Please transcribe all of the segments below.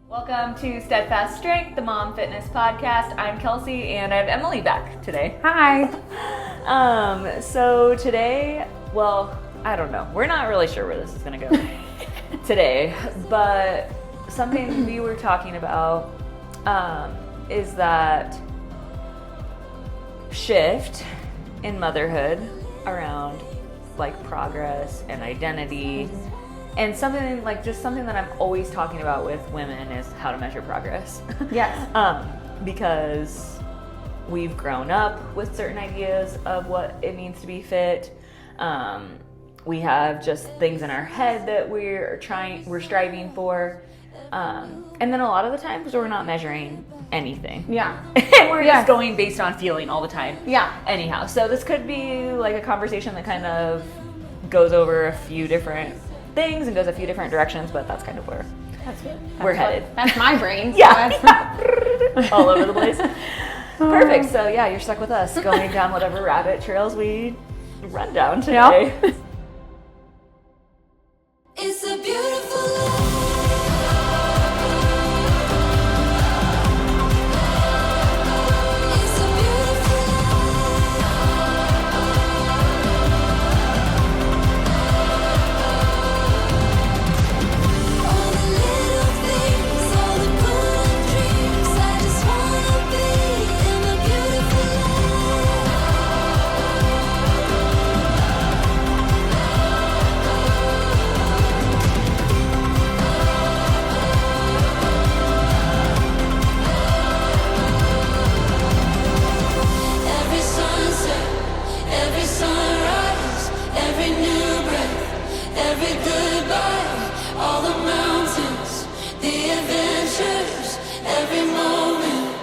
Welcome to Steadfast Strength, the Mom Fitness Podcast. I'm Kelsey, and I have Emily back today. Hi. So today, well, I don't know. We're not really sure where this is going to go today, but something we were talking about is that shift in motherhood around like progress and identity. And something that I'm always talking about with women is how to measure progress. Yes. Because we've grown up with certain ideas of what it means to be fit. We have just things in our head that we're striving for. And then a lot of the times we're not measuring anything. Yeah. And we're just going based on feeling all the time. Yeah. Anyhow, so this could be like a conversation that kind of goes over a few different things and goes a few different directions, but that's kind of where we're headed. That's my brain. So yeah. All over the place. Perfect. So yeah, you're stuck with us going down whatever rabbit trails we run down today. Yep. It's a beautiful life. It's a beautiful life. All the little things, all the good dreams. I just wanna be in a beautiful every sunset, every sunrise, every new breath, every goodbye, all the mountains, the adventures, every moment.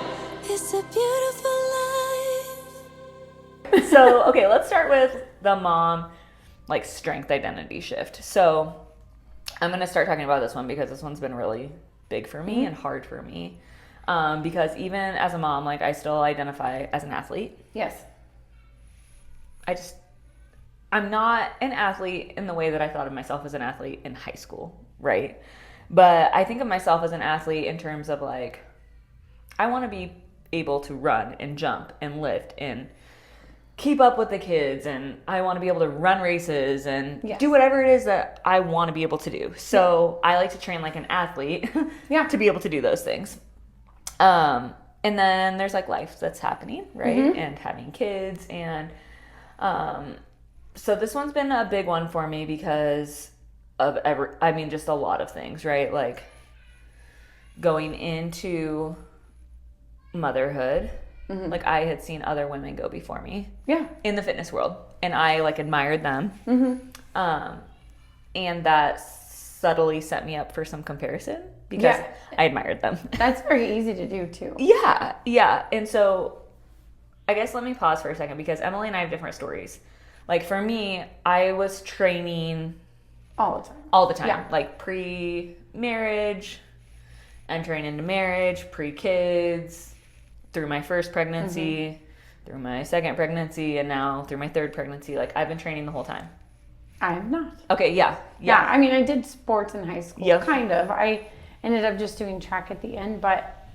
It's a beautiful life. So, okay, let's start with the mom, like strength identity shift. So I'm going to start talking about this one because this one's been really big for me and hard for me. Because even as a mom, like I still identify as an athlete. Yes. I'm not an athlete in the way that I thought of myself as an athlete in high school, right? But I think of myself as an athlete in terms of like, I want to be able to run and jump and lift and keep up with the kids, and I want to be able to run races and do whatever it is that I want to be able to do. So I like to train like an athlete to be able to do those things. And then there's like life that's happening, right? And having kids. And so this one's been a big one for me because of just a lot of things, right? Like going into motherhood, like I had seen other women go before me in the fitness world, and I like admired them. And that subtly set me up for some comparison because I admired them. That's very easy to do too. Yeah. And so I guess let me pause for a second because Emily and I have different stories. Like for me, I was training All the time. Yeah. Like pre-marriage, entering into marriage, pre-kids, through my first pregnancy, through my second pregnancy, and now through my third pregnancy. Like I've been training the whole time. I am not. Okay, yeah. I mean, I did sports in high school, Yep. kind of. I ended up just doing track at the end, but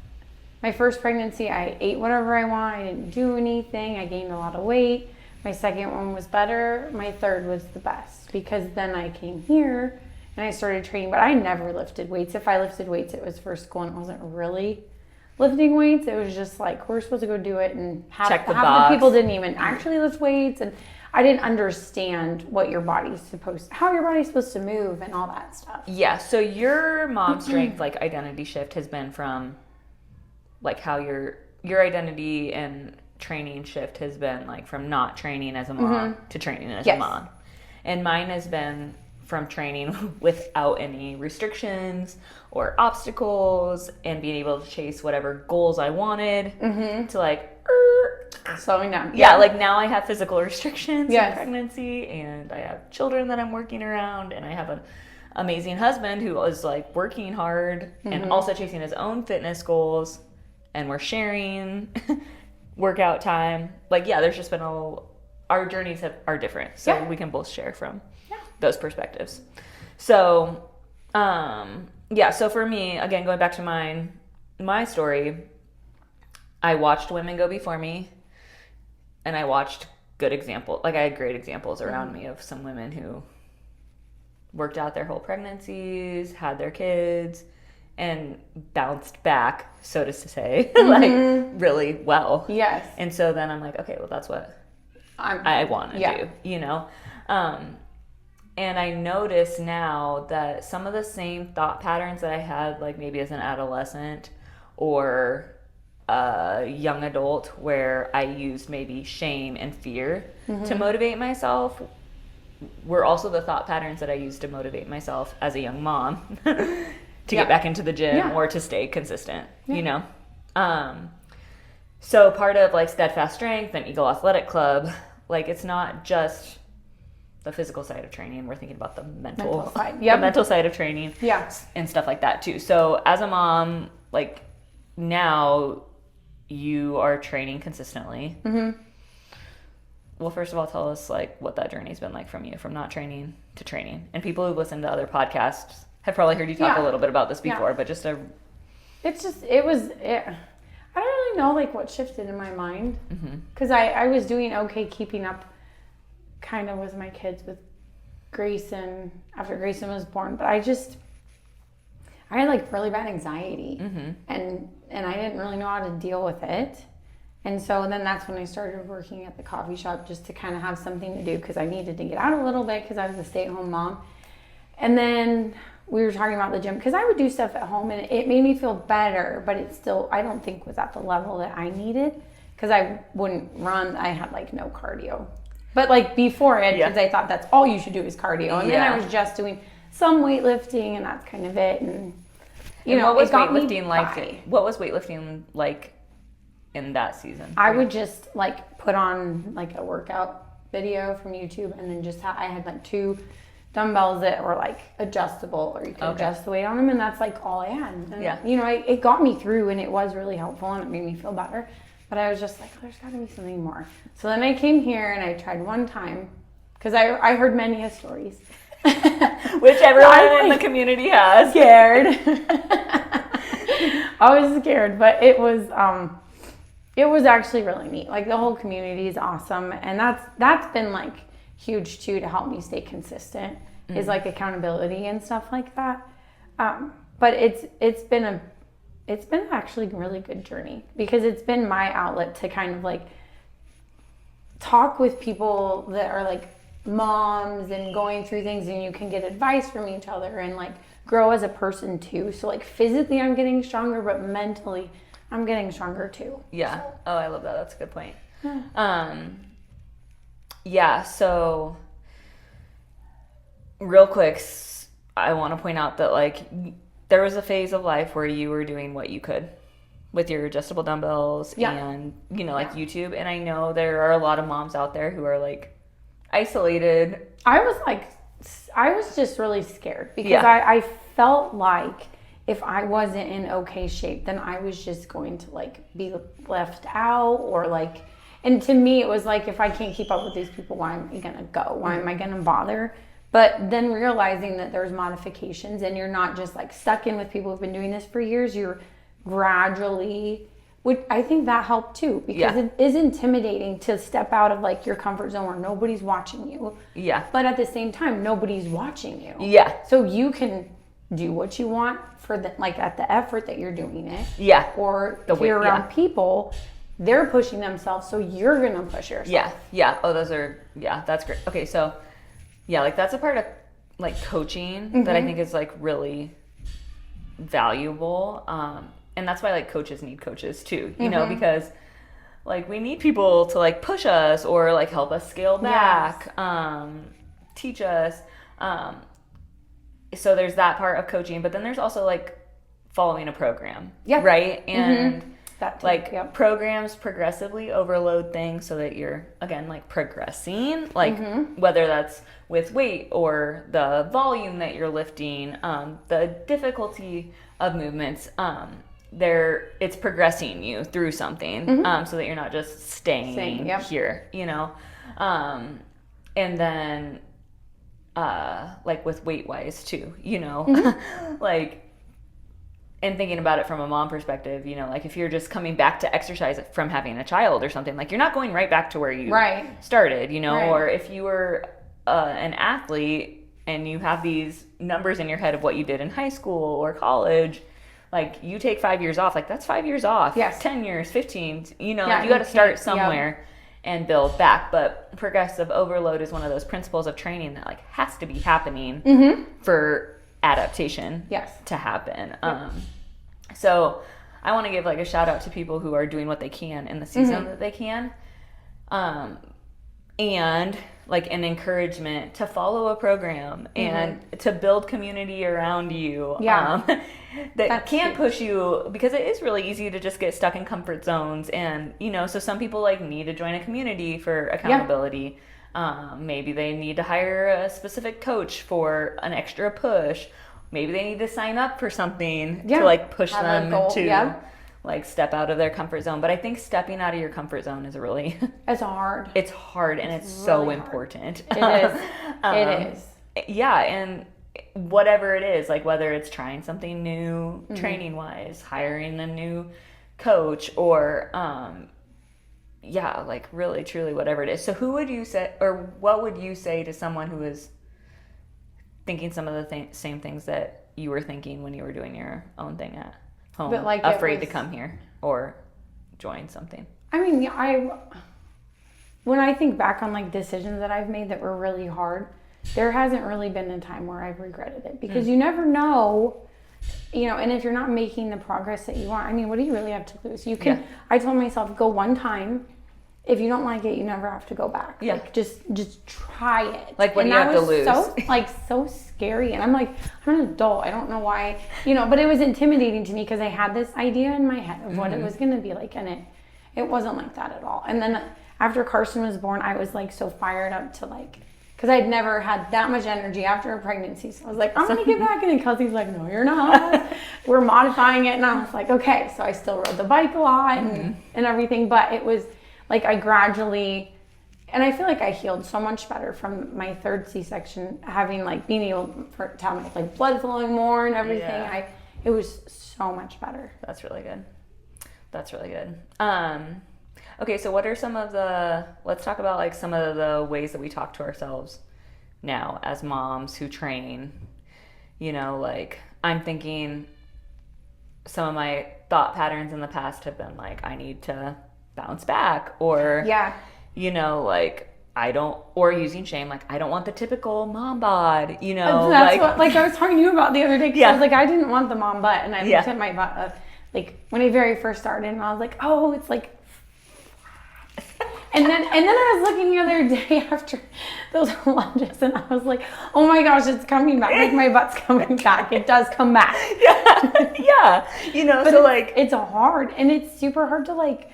my first pregnancy, I ate whatever I want. I didn't do anything. I gained a lot of weight. My second one was better. My third was the best because then I came here and I started training, but I never lifted weights. If I lifted weights, it was for school and it wasn't really lifting weights. It was just like, we're supposed to go do it, and half the people didn't even actually lift weights, and I didn't understand how your body's supposed to move and all that stuff. Yeah, so your mom strength like identity shift has been from like how your identity and training shift has been like from not training as a mom to training as a mom. And mine has been from training without any restrictions or obstacles and being able to chase whatever goals I wanted to like slowing down. Yeah, like now I have physical restrictions in pregnancy, and I have children that I'm working around, and I have an amazing husband who is like working hard and also chasing his own fitness goals, and we're sharing workout time. Like, yeah, there's just been our journeys are different, so we can both share from those perspectives. So, yeah, so for me, again, going back to my story, I watched women go before me, and I watched good example. Like, I had great examples around me of some women who worked out their whole pregnancies, had their kids, and bounced back, so to say, like really well. Yes. And so then I'm like, okay, well, that's what I want to do, you know? And I notice now that some of the same thought patterns that I had, like maybe as an adolescent or a young adult, where I used maybe shame and fear to motivate myself, were also the thought patterns that I used to motivate myself as a young mom to get back into the gym or to stay consistent, you know? So part of like Steadfast Strength and Eagle Athletic Club, like it's not just the physical side of training. We're thinking about the mental side. The mental side of training Yes. and stuff like that too. So as a mom, like now you are training consistently. Well, first of all, tell us like what that journey's been like from you, from not training to training. And people who've listened to other podcasts have probably heard you talk a little bit about this before, but just I don't really know like what shifted in my mind, because I was doing okay keeping up kind of with my kids, with Grayson after Grayson was born, but I had like really bad anxiety, and I didn't really know how to deal with it. And so then that's when I started working at the coffee shop, just to kind of have something to do, because I needed to get out a little bit because I was a stay-at-home mom. And then we were talking about the gym, because I would do stuff at home and it made me feel better, but it still, I don't think was at the level that I needed, because I wouldn't run. I had like no cardio. But like before it, because I thought that's all you should do is cardio. And then I was just doing some weightlifting, and that's kind of it. And you know, what was it got weightlifting me like? by. What was weightlifting like in that season? I would just like put on like a workout video from YouTube, and then just I had like 2 dumbbells that were like adjustable, or you could adjust the weight on them, and that's like all I had. And, you know, it got me through, and it was really helpful, and it made me feel better. But I was just like, oh, there's got to be something more. So then I came here and I tried one time, because I heard many stories. Which everyone in the community has. Scared. I was scared, but it was actually really neat. Like the whole community is awesome, and that's been like huge too, to help me stay consistent, is like accountability and stuff like that. But it's been actually a really good journey, because it's been my outlet to kind of like talk with people that are like moms and going through things, and you can get advice from each other and like grow as a person too. So like physically I'm getting stronger, but mentally I'm getting stronger too. Yeah. Oh, I love that. That's a good point. Yeah, so real quick, I want to point out that like there was a phase of life where you were doing what you could with your adjustable dumbbells and, you know, like YouTube. And I know there are a lot of moms out there who are like isolated. I was just really scared, because I felt like if I wasn't in okay shape, then I was just going to like be left out, or like, and to me it was like, if I can't keep up with these people, why am I gonna go? Why am I gonna bother? But then realizing that there's modifications, and you're not just like stuck in with people who've been doing this for years, you're gradually, which I think that helped too, because it is intimidating to step out of like your comfort zone where nobody's watching you. Yeah. But at the same time, nobody's watching you. Yeah. So you can do what you want for the, like at the effort that you're doing it. Yeah. Or if you're around people, they're pushing themselves, so you're gonna push yourself. Yeah. Yeah. Oh, that's great. Okay, so yeah, like that's a part of like coaching that I think is like really valuable. And that's why like coaches need coaches too, you know, because like we need people to like push us or like help us scale back, teach us. So there's that part of coaching, but then there's also like following a program, right? And that too, like programs progressively overload things so that you're again like progressing, like whether that's with weight or the volume that you're lifting, the difficulty of movements, it's progressing you through something, so that you're not just staying here, you know. And then like with weight wise too, you know, like and thinking about it from a mom perspective, you know, like if you're just coming back to exercise from having a child or something, like you're not going right back to where you started, you know, or if you were an athlete and you have these numbers in your head of what you did in high school or college, like you take 5 years off, like that's 5 years off. Yes. 10 years, 15, you know, like you got to start somewhere and build back. But progressive overload is one of those principles of training that like has to be happening for adaptation to happen. So I want to give like a shout out to people who are doing what they can in the season that they can. And like an encouragement to follow a program and to build community around you that can push you, because it is really easy to just get stuck in comfort zones. And, you know, so some people like need to join a community for accountability. Maybe they need to hire a specific coach for an extra push. Maybe they need to sign up for something to like push them to like step out of their comfort zone. But I think stepping out of your comfort zone is really it's hard. It's hard, and it's really so hard. important. It is. It is. Yeah, and whatever it is, like whether it's trying something new training wise, hiring a new coach, or like really truly whatever it is. So who would you say, or what would you say to someone who is thinking some of the same things that you were thinking when you were doing your own thing at home, but like afraid to come here or join something? I mean, when I think back on like decisions that I've made that were really hard, there hasn't really been a time where I've regretted it, because you never know, you know, and if you're not making the progress that you want, I mean, what do you really have to lose? You can, I told myself, go one time. If you don't like it, you never have to go back. Yeah. Like just try it. Like what do you have to lose? So scary. And I'm like, I'm an adult. I don't know why, you know, but it was intimidating to me because I had this idea in my head of what it was going to be like. And it wasn't like that at all. And then after Carson was born, I was like so fired up to like, because I'd never had that much energy after a pregnancy. So I was like, I'm going to get back in. And Kelsey's like, no, you're not. We're modifying it. And I was like, okay. So I still rode the bike a lot and everything. But it was like I gradually, and I feel like I healed so much better from my third C-section, having like being able to have like blood flowing more and everything. Yeah. It was so much better. That's really good. That's really good. Okay, so what are let's talk about like some of the ways that we talk to ourselves now as moms who train. You know, like I'm thinking some of my thought patterns in the past have been like, I need to bounce back, or you know, like or using shame, like I don't want the typical mom bod, you know. That's what like I was talking to you about the other day, because I was like, I didn't want the mom butt, and I looked at my butt like when I very first started, and I was like, oh, it's like and then I was looking the other day after those lunges, and I was like, oh my gosh, it's coming back. Like my butt's coming back. It does come back. You know, but so like it's hard, and it's super hard to like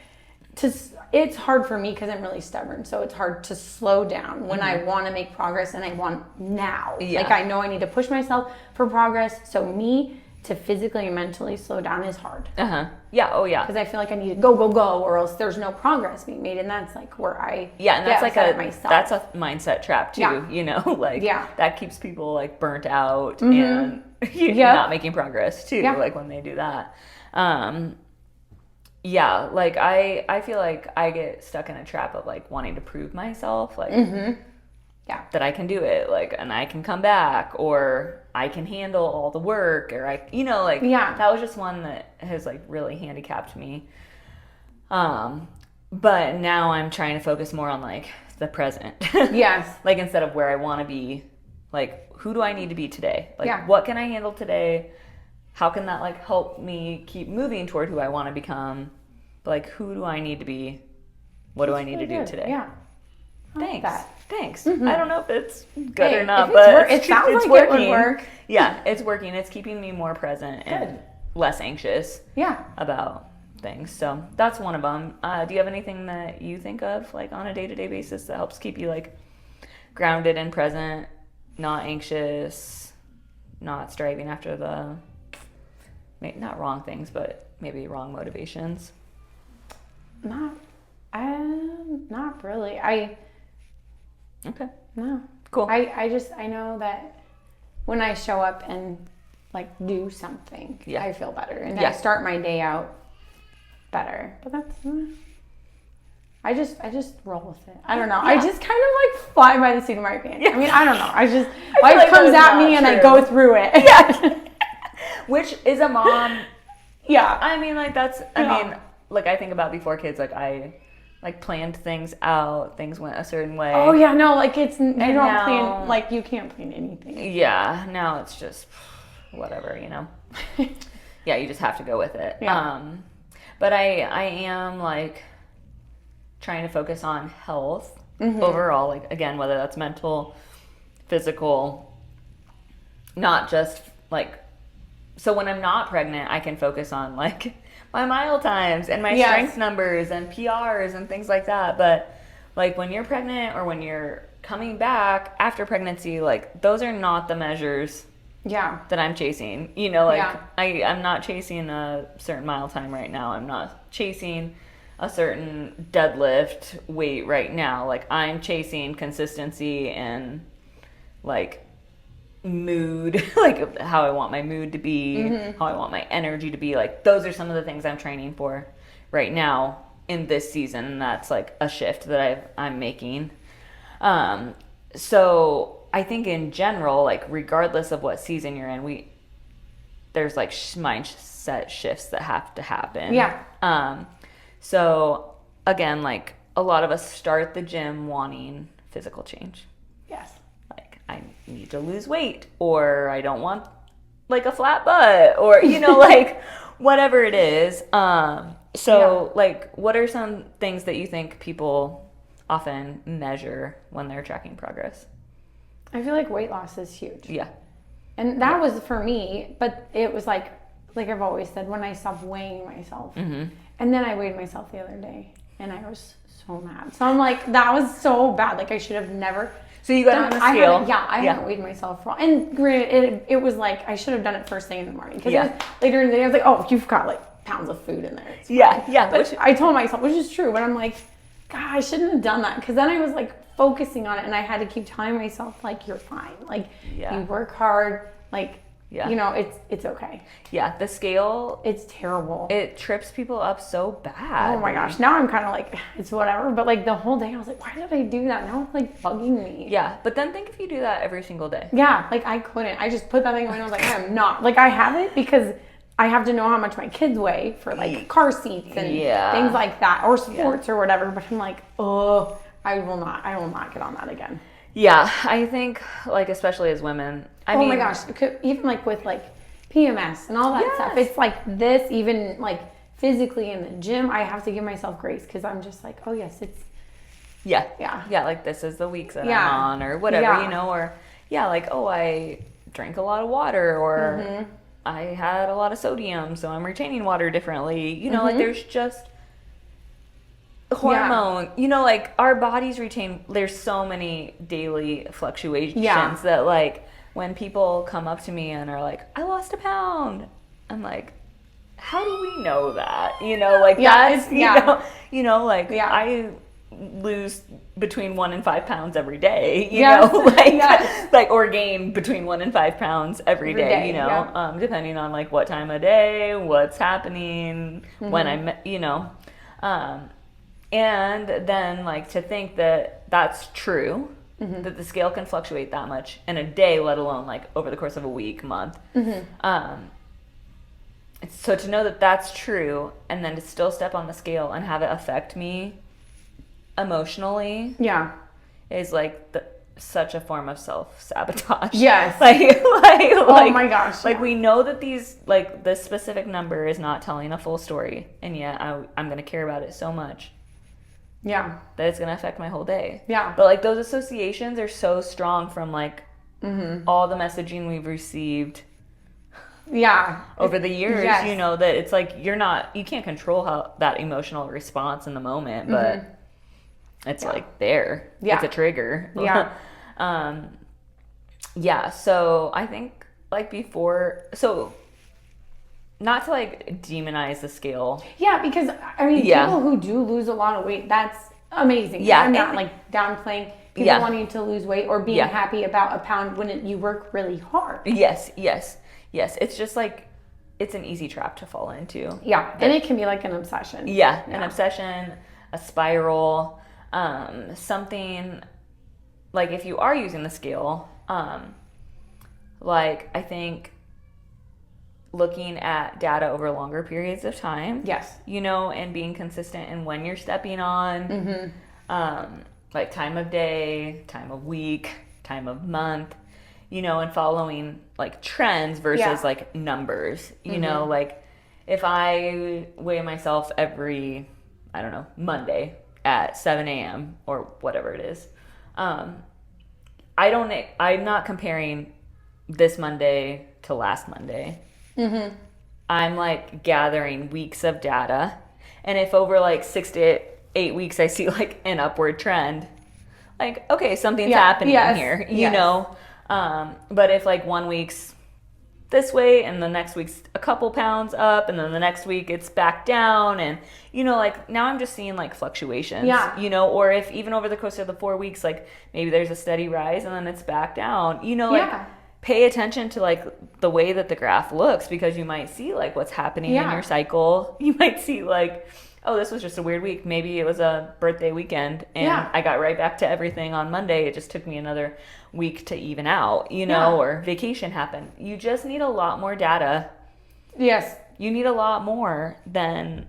it's hard for me because I'm really stubborn, so it's hard to slow down when I want to make progress and I want now. Like I know I need to push myself for progress, so me to physically and mentally slow down is hard. Because I feel like I need to go, or else there's no progress being made, and that's like where I and that's like that's a mindset trap too. You know, like that keeps people like burnt out and not making progress too. Like when they do that. Like I feel like I get stuck in a trap of like wanting to prove myself, like that I can do it, like, and I can come back, or I can handle all the work, or I, you know, like that was just one that has like really handicapped me. But now I'm trying to focus more on like the present. Like instead of where I want to be, like who do I need to be today? Like what can I handle today? How can that like help me keep moving toward who I want to become? But like, who do I need to be? What do I need to do today? Thanks. I don't know if it's good or not, but it sounds like working. It would work. It's working. It's keeping me more present and less anxious about things. So that's one of them. Do you have anything that you think of like on a day-to-day basis that helps keep you like grounded and present, not anxious, not striving after the not wrong things, but maybe wrong motivations? Not really. No. Cool. I know that when I show up and like do something, Yeah. I feel better. And Yeah. I start my day out better. But that's, I just roll with it. I don't know. I Yeah. just kind of like fly by the seat of my pants. Yeah. I mean, I don't know. I just, feel life like that comes is at not me and I true. go through it. Yeah. Which is a mom. Yeah. I mean, like that's. I Yeah. mean, like I think about before kids. Like I, like planned things out. Things went a certain way. Oh yeah, no, like it's, you don't now- plan, like you can't plan anything. Yeah. Now it's just whatever, you know. Yeah, you just have to go with it. Yeah. But I am like trying to focus on health Mm-hmm. overall. Like again, whether that's mental, physical, not just like. So when I'm not pregnant, I can focus on like my mile times and my Yes. strength numbers and PRs and things like that. But like when you're pregnant or when you're coming back after pregnancy, like those are not the measures Yeah. that I'm chasing. You know, like Yeah. I'm not chasing a certain mile time right now. I'm not chasing a certain deadlift weight right now. Like I'm chasing consistency and like mood, like how I want my mood to be, Mm-hmm. how I want my energy to be. Like those are some of the things I'm training for right now in this season. And that's like a shift that I'm making. So I think in general, like regardless of what season you're in, there's like mindset shifts that have to happen. Yeah. So again, like a lot of us start the gym wanting physical change. Yes. Like I need to lose weight, or I don't want like a flat butt, or you know, like whatever it is. So like what are some things that you think people often measure when they're tracking progress? I feel like weight loss is huge. Yeah. And that was for me, but it was like I've always said, when I stopped weighing myself. Mm-hmm. And then I weighed myself the other day and I was so mad. So I'm like, that was so bad. Like I should have never. So you got on the scale. I haven't weighed myself for, and granted, it was like, I should have done it first thing in the morning. Because Yeah. it was later in the day, I was like, oh, you've got like pounds of food in there. It's fine. Yeah. But I told myself, which is true, but I'm like, God, I shouldn't have done that. Because then I was like focusing on it and I had to keep telling myself, like, you're fine. Like, Yeah. you work hard. Like, Yeah. you know, it's okay. Yeah, the scale, It's terrible. it trips people up so bad. Oh my gosh. Now I'm kind of like, it's whatever. But like the whole day I was like, why did I do that? Now it's like bugging me. Yeah, but then think if you do that every single day. Yeah. Like I couldn't. I just put that thing away and I was like, I am not. Like I have it because I have to know how much my kids weigh for like car seats and Yeah. things like that, or sports or whatever. But I'm like, oh, I will not get on that again. Yeah, I think like especially as women. I mean, my gosh. Even like with like PMS and all that stuff. Yes. It's like this, even like physically in the gym, I have to give myself grace because I'm just like, oh yes, it's, Yeah. Yeah. Yeah, like this is the weeks that Yeah. I'm on or whatever, Yeah. you know, or yeah, like, oh, I drank a lot of water or Mm-hmm. I had a lot of sodium, so I'm retaining water differently. You know, Mm-hmm. like there's just hormone, you know, like our bodies retain, there's so many daily fluctuations Yeah. that like when people come up to me and are like, I lost a pound, I'm like, how do we know that? You know, like Yeah, that's, it's- you know, like Yeah. I lose between 1 and 5 pounds every day, you Yes, know, like, yes. like, or gain between 1 and 5 pounds every Every day, day, you know, yeah. depending on like what time of day, what's happening, when Mm-hmm. I'm, you know, and then like to think that that's true, Mm-hmm. that the scale can fluctuate that much in a day, let alone like over the course of a week, month. Mm-hmm. So to know that that's true and then to still step on the scale and have it affect me emotionally yeah. is like such a form of self-sabotage. Yes. like my gosh, like yeah. we know that these like this specific number is not telling a full story, and yet I'm gonna care about it so much Yeah. that it's gonna affect my whole day. Yeah. But like those associations are so strong from like Mm-hmm. all the messaging we've received Yeah. over the years, Yes. you know, that it's like you can't control how that emotional response in the moment, but it's like there. Yeah. It's a trigger. Yeah. Yeah, so I think like not to like demonize the scale. Yeah, because I mean, Yeah. people who do lose a lot of weight, that's amazing. Yeah, I'm not and- like downplaying people Yeah. wanting to lose weight or being Yeah. happy about a pound when you work really hard. Yes. Yes, it's just like, it's an easy trap to fall into. Yeah, and it can be like an obsession. Yeah, an obsession, a spiral, something like if you are using the scale, like I think looking at data over longer periods of time. Yes. You know, and being consistent in when you're stepping on, like time of day, time of week, time of month, you know, and following like trends versus like numbers, you know, like if I weigh myself every, I don't know, Monday at 7 a.m. or whatever it is, I'm not comparing this Monday to last Monday. I'm like gathering weeks of data. And if over like 6 to 8 weeks, I see like an upward trend, like, okay, something's happening here, you know? But if like 1 week's this way and the next week's a couple pounds up and then the next week it's back down, and you know, like now I'm just seeing like fluctuations, you know, or if even over the course of the 4 weeks, like maybe there's a steady rise and then it's back down, you know, like pay attention to like the way that the graph looks, because you might see like what's happening in your cycle. You might see like, oh, this was just a weird week. Maybe it was a birthday weekend and I got right back to everything on Monday. It just took me another week to even out, you know, or vacation happened. You just need a lot more data. Yes. You need a lot more than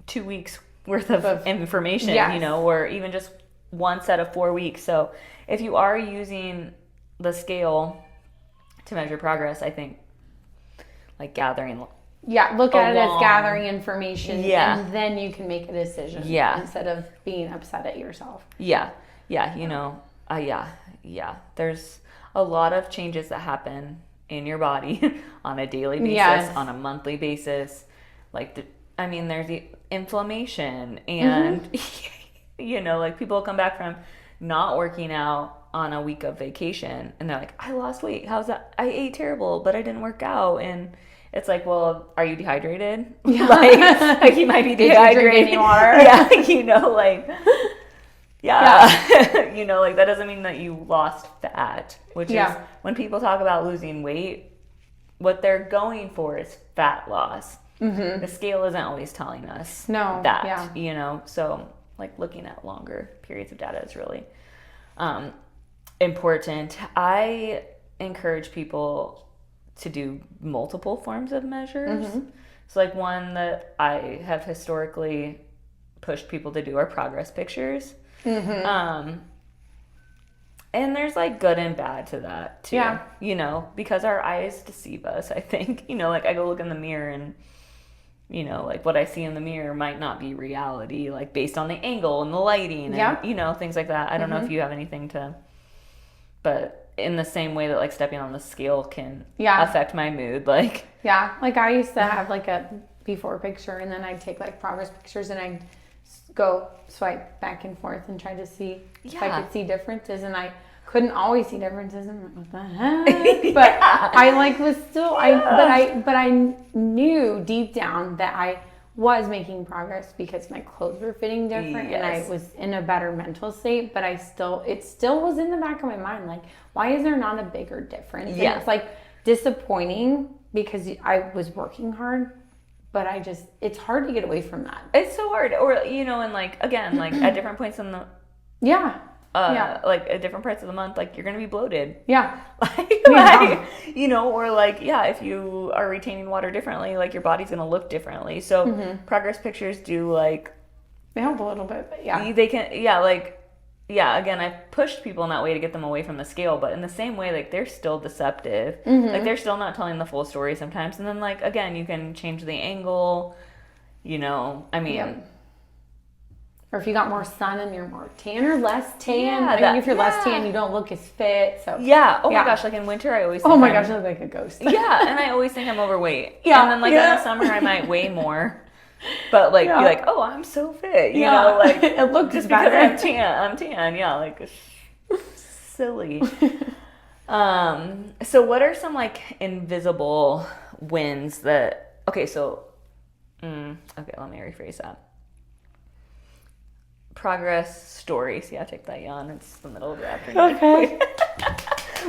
2 weeks worth of information, you know, or even just one set of 4 weeks. So if you are using the scale to measure progress, I think like gathering look at it as gathering information, and then you can make a decision instead of being upset at yourself. You know, there's a lot of changes that happen in your body on a daily basis, on a monthly basis. Like, there's the inflammation and, you know, like people come back from not working out on a week of vacation and they're like, I lost weight. How's that? I ate terrible, but I didn't work out. And it's like, well, are you dehydrated? Like you might be dehydrated. Did you drink any water? You know, like, you know, like that doesn't mean that you lost fat, which is when people talk about losing weight, what they're going for is fat loss. The scale isn't always telling us that, you know, so like looking at longer periods of data is really important. I encourage people to do multiple forms of measures. So like one that I have historically pushed people to do are progress pictures. And there's like good and bad to that too, you know, because our eyes deceive us, I think. You know, like I go look in the mirror and, you know, like what I see in the mirror might not be reality, like based on the angle and the lighting and, you know, things like that. I don't know if you have anything to, but in the same way that like stepping on the scale can affect my mood, like. Like I used to have like a before picture and then I'd take like progress pictures and I'd go swipe back and forth and try to see if I could see differences, and I couldn't always see differences. And I'm like, what the heck? But I like was still but I knew deep down that I was making progress because my clothes were fitting different and I was in a better mental state, but it still was in the back of my mind, like, why is there not a bigger difference? And it's like disappointing because I was working hard, but it's hard to get away from that. It's so hard. Or, you know, and like, again, like at different points in the, like at different parts of the month, like you're going to be bloated. Like, you know, or like, if you are retaining water differently, like your body's going to look differently. So progress pictures do like, they help a little bit, but they can, again, I've pushed people in that way to get them away from the scale, but in the same way, like they're still deceptive. Like they're still not telling the full story sometimes. And then like, again, you can change the angle, you know, or if you got more sun and you're more tan or less tan. If you're less tan, you don't look as fit. So my gosh, like in winter, I always think I look like a ghost. And I always think I'm overweight. And then like in the summer, I might weigh more. But like be like, oh, I'm so fit, you know, like it looks just better. Because I'm tan, like silly. So what are some like invisible wins that? Okay, so let me rephrase that. Progress stories. Take that yawn. It's the middle of the afternoon. Okay.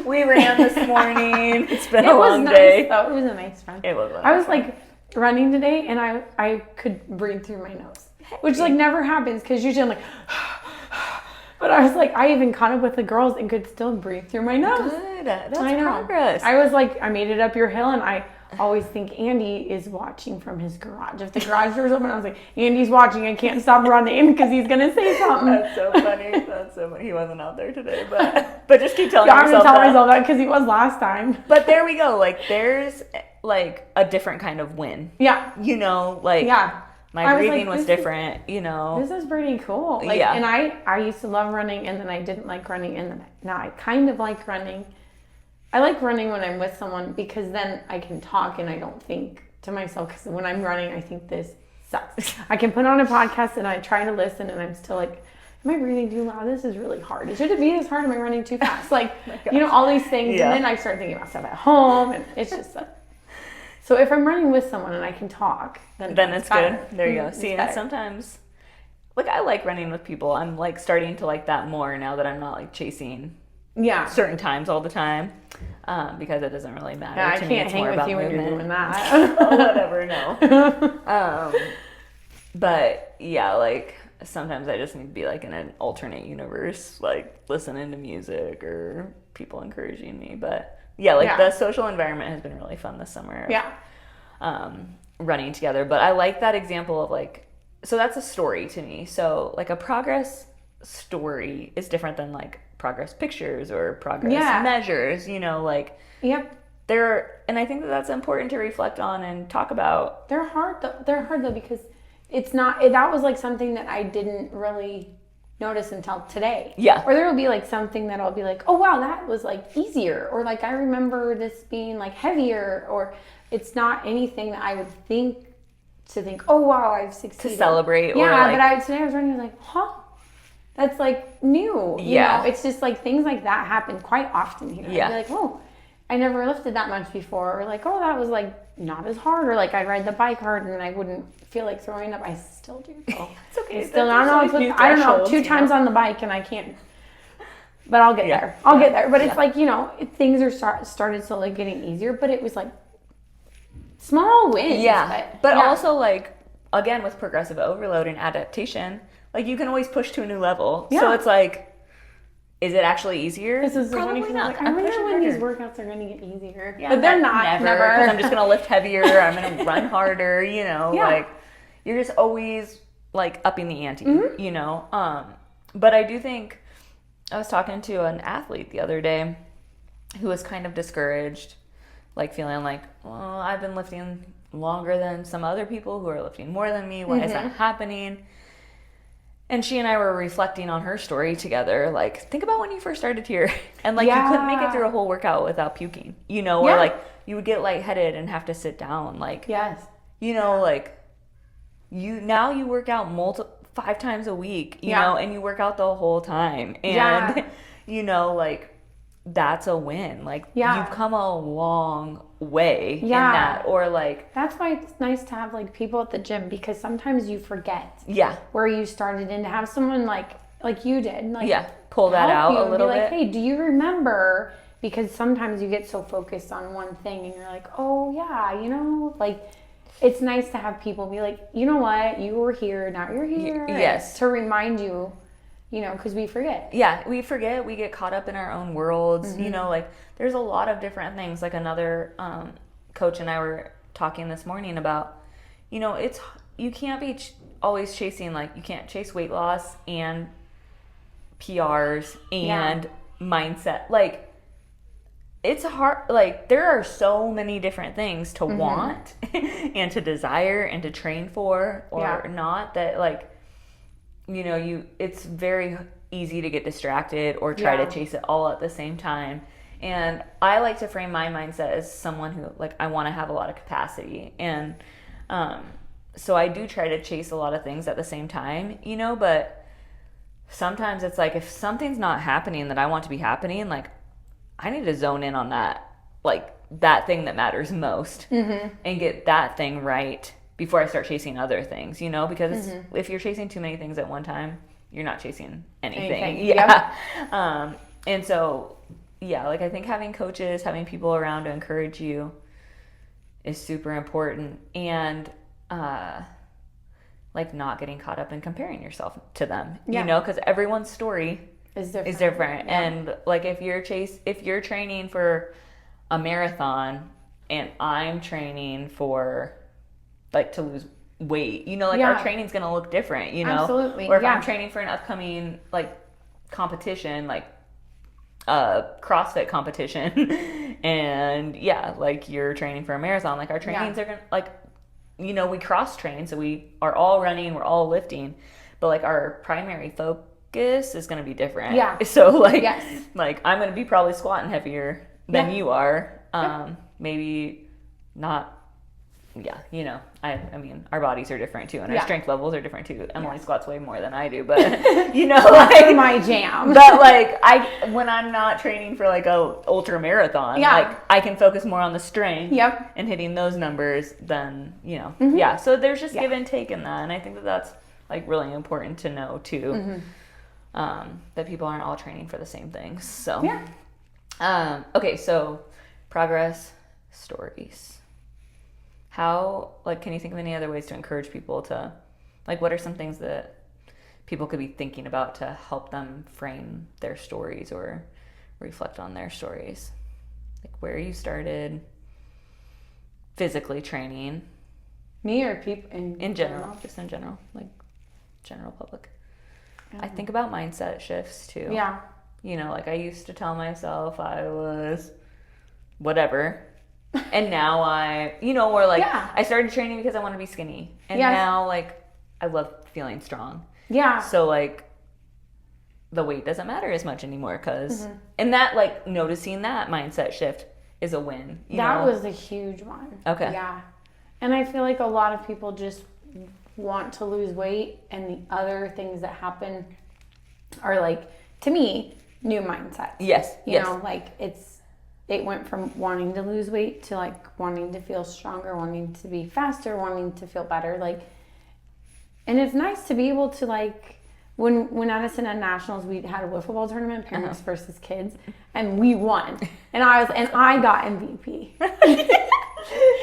We ran this morning. It's been a It was long nice, day. though. It was a nice run. It was. I was like running today, and I could breathe through my nose, which like never happens because usually I'm like, but I was like, I even caught up with the girls and could still breathe through my nose. Good. That's I know. progress. I was like, I made it up your hill, and I always think Andy is watching from his garage. If the garage door's open, I was like, Andy's watching. I can't stop running because he's gonna say something. That's so funny. That's so funny. He wasn't out there today, but just keep telling I'm yourself gonna tell that. myself that because he was last time. But there we go. Like there's like a different kind of win. Yeah. You know, like Yeah. my I was breathing like, was this different. You know. This is pretty cool. Like, Yeah. And I used to love running, and then I didn't like running, and then now I kind of like running. I like running when I'm with someone because then I can talk and I don't think to myself. Because when I'm running, I think this sucks. I can put on a podcast and I try to listen, and I'm still like, am I breathing too loud? This is really hard. Should it be this hard? Am I running too fast? Like, you know, all these things. Yeah. And then I start thinking about stuff at home, and it's just so if I'm running with someone and I can talk, then It's better. good. There you go. It's See, and better. sometimes, like I like running with people. I'm like starting to like that more now that I'm not like chasing Yeah. certain times all the time, because it doesn't really matter. Yeah, I to me. can't It's hang more with about you when you're movement. doing that. Oh, whatever, no. But yeah, like sometimes I just need to be like in an alternate universe, like listening to music or people encouraging me. But yeah, like Yeah. the social environment has been really fun this summer. Yeah. Running together. But I like that example of like, so that's a story to me. So like a progress story is different than like progress pictures or progress Yeah. measures, you know, like Yep. and I think that that's important to reflect on and talk about. They're hard though because it's not. That was like something that I didn't really notice until today. Yeah. Or there will be like something that I'll be like, oh wow, that was like easier, or like I remember this being like heavier, or it's not anything that I would think. Oh wow, I've succeeded. To celebrate, Yeah, or like, but today I was running, I was like, huh. That's like new. You Yeah. know? It's just like things like that happen quite often here. Yeah. I'd be like, oh, I never lifted that much before. Or like, oh, that was like not as hard. Or like I'd ride the bike hard and I wouldn't feel like throwing up. I still do. Oh, It's okay. I still, That's I don't know. like It's with, new I don't know. thresholds, 2 you times know? on the bike and I can't. But I'll get Yeah. there. I'll Yeah. get there. But it's Yeah. like, you know, things are started slowly getting easier. But it was like small wins. yeah. But yeah. also like, again, with progressive overload and adaptation, like you can always push to a new level. So Yeah. it's like, is it actually easier? This is Probably funny because not. like, I I'm wonder pushing when these harder. workouts are going to get easier. Yeah, but they're not. never. Because I'm just gonna lift heavier. I'm gonna run harder. You know, Yeah. like you're just always like upping the ante. Mm-hmm. You know, but I do think I was talking to an athlete the other day who was kind of discouraged, like feeling like, well, I've been lifting longer than some other people who are lifting more than me. Why is that happening? And she and I were reflecting on her story together. Like, think about when you first started here. And, like, you couldn't make it Yeah. through a whole workout without puking. You know, or, Yeah. like, you would get lightheaded and have to sit down. Like, Yes. you know, like, now you work out 5 times a week, you Yeah. know, and you work out the whole time. And, Yeah. you know, like, that's a win. Like, Yeah. you've come a long way Yeah. in that. Or, like, That's why it's nice to have like people at the gym because sometimes you forget yeah. where you started and to have someone like you did. Like, Yeah. Pull that help out you a and little be like, bit. hey, do you remember? Because sometimes you get so focused on one thing and you're like, oh yeah, you know, like it's nice to have people be like, you know what, you were here, now you're here. yes. To remind you, you know, because we forget. Yeah, we forget. We get caught up in our own worlds. You know, like there's a lot of different things. Like another coach and I were talking this morning about, you know, you can't be always chasing, like you can't chase weight loss and PRs and mindset. Like it's hard. Like there are so many different things to want and to desire and to train for or Yeah. not, that like, you know, it's very easy to get distracted or try Yeah. to chase it all at the same time. And I like to frame my mindset as someone who, like, I want to have a lot of capacity. And so I do try to chase a lot of things at the same time, you know, but sometimes it's like if something's not happening that I want to be happening, like, I need to zone in on that, like, that thing that matters most and get that thing right before I start chasing other things, you know, because if you're chasing too many things at one time, you're not chasing anything. Anything. Yeah. And so yeah, like I think having coaches, having people around to encourage you is super important, and like not getting caught up in comparing yourself to them, you know, because everyone's story Is different. is different. Yeah. And like if you're training for a marathon and I'm training for like to lose weight, you know, like our training's gonna look different, you know. Absolutely. Or if I'm training for an upcoming like competition, like CrossFit competition and yeah, like you're training for a marathon, like our trainings are gonna like, you know, we cross train, so we are all running, we're all lifting, but like our primary focus is going to be different. Yeah. So like, Yes. like I'm going to be probably squatting heavier than you are. Maybe not. Yeah, you know, I mean, our bodies are different too, and our strength levels are different too. Emily squats way more than I do, but you know, That's my jam. but like when I'm not training for like a ultra marathon, like I can focus more on the strength and hitting those numbers than, you know, yeah. So there's just give and take in that, and I think that that's like really important to know too, that people aren't all training for the same things. So okay, so progress stories. How, like, can you think of any other ways to encourage people to, like, what are some things that people could be thinking about to help them frame their stories or reflect on their stories? Like, where you started physically training. Me or people In general, just in general, like, general public. I think about mindset shifts, too. Yeah. You know, like, I used to tell myself I was whatever. And now I, you know, or like I started training because I want to be skinny. And now like I love feeling strong. Yeah. So like the weight doesn't matter as much anymore because, and that like noticing that mindset shift is a win. That was a huge one. Okay. Yeah. And I feel like a lot of people just want to lose weight, and the other things that happen are like, to me, new mindsets. Yes. You know, like it went from wanting to lose weight to like wanting to feel stronger, wanting to be faster, wanting to feel better. Like, and it's nice to be able to like, when Addison had nationals, we had a wiffle ball tournament, parents versus kids, and we won. And I got MVP.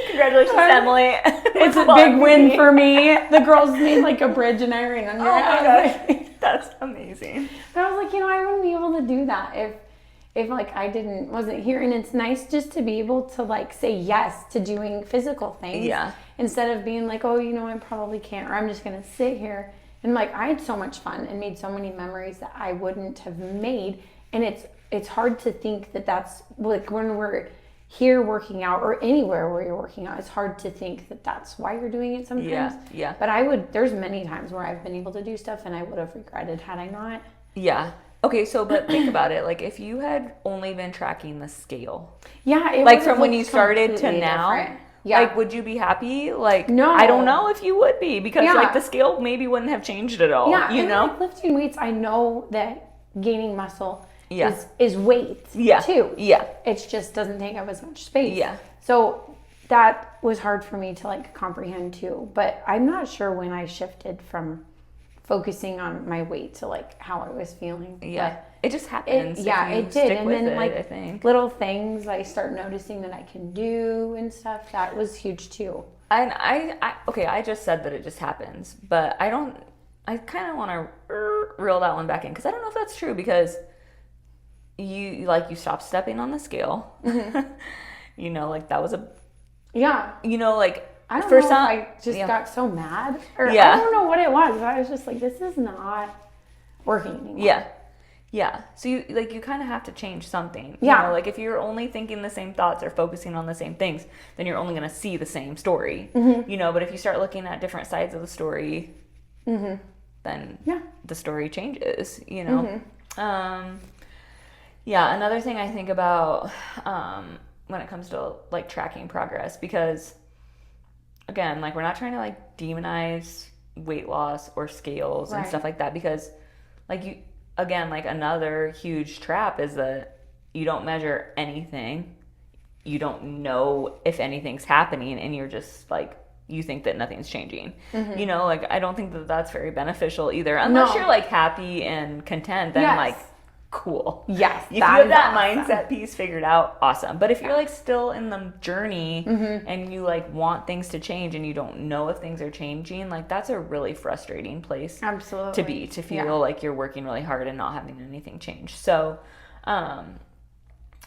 Congratulations, Emily. It's a big win for me. The girls made like a bridge and I ran under it. Oh my gosh. That's amazing. But I was like, you know, I wouldn't be able to do that if like I wasn't here. And it's nice just to be able to like say yes to doing physical things. Yeah. Instead of being like, oh, you know, I probably can't, or I'm just gonna sit here. And like I had so much fun and made so many memories that I wouldn't have made. And it's hard to think that that's like when we're here working out or anywhere where you're working out, it's hard to think that that's why you're doing it sometimes. Yeah. But there's many times where I've been able to do stuff and I would have regretted had I not. Yeah. Okay, so but think about it. Like if you had only been tracking the scale. Yeah. It like from when you started to now. Different. Yeah. Like, would you be happy? Like, no. I don't know if you would be because like the scale maybe wouldn't have changed at all. Yeah. You know, like lifting weights, I know that gaining muscle is weight too. Yeah. It just doesn't take up as much space. Yeah. So that was hard for me to like comprehend too. But I'm not sure when I shifted from focusing on my weight to like how I was feeling. Yeah. But it just happens. It did. And then like I think little things I start noticing that I can do and stuff. That was huge too. And I just said that it just happens, but I kind of want to reel that one back in because I don't know if that's true because you stopped stepping on the scale. You know, like that was you know, like I don't know if I just got so mad or I don't know what it was. I was just like, this is not working anymore. Yeah. So you kind of have to change something. You know, like if you're only thinking the same thoughts or focusing on the same things, then you're only going to see the same story. You know, but if you start looking at different sides of the story, then the story changes, you know. Another thing I think about when it comes to like tracking progress, because again, like we're not trying to like demonize weight loss or scales and stuff like that, because like like another huge trap is that you don't measure anything. You don't know if anything's happening and you're just like, you think that nothing's changing. You know, like I don't think that that's very beneficial either. Unless you're like happy and content, then like cool. Yes, If you that have is that awesome. mindset piece figured out, awesome. But if you're like still in the journey Mm-hmm. and you like want things to change and you don't know if things are changing, like that's a really frustrating place Absolutely. to be, to feel Yeah. like you're working really hard and not having anything change. So,